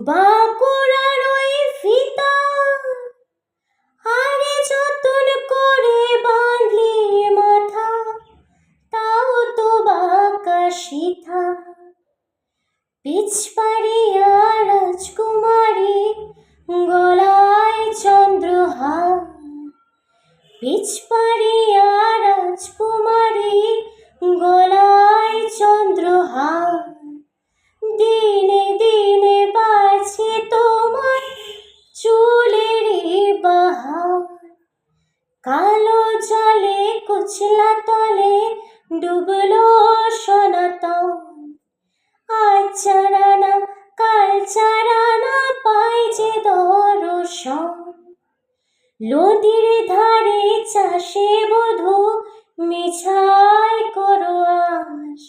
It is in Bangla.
বাঁকুড়ার ওই ফিতা আরে যতন করে বাঁধলি মাথা, তাও তো বাঁকা সিথা। পিছপাড়িয়া রাজকুমারী গলায় চন্দ্রহার, পিছপাড়িয়া রাজকুমারী গলায় চন্দ্রহার। দিনে দিনে বাড়ছে তোমার চুলেরই বাহার, কালো জলে কুচলা তলে ডুবলো সনাতন। আজ চারানা কাল চারানা পাই যে দর্শন, নদীর ধারে চাষে বধূ মিছাই করো আশ।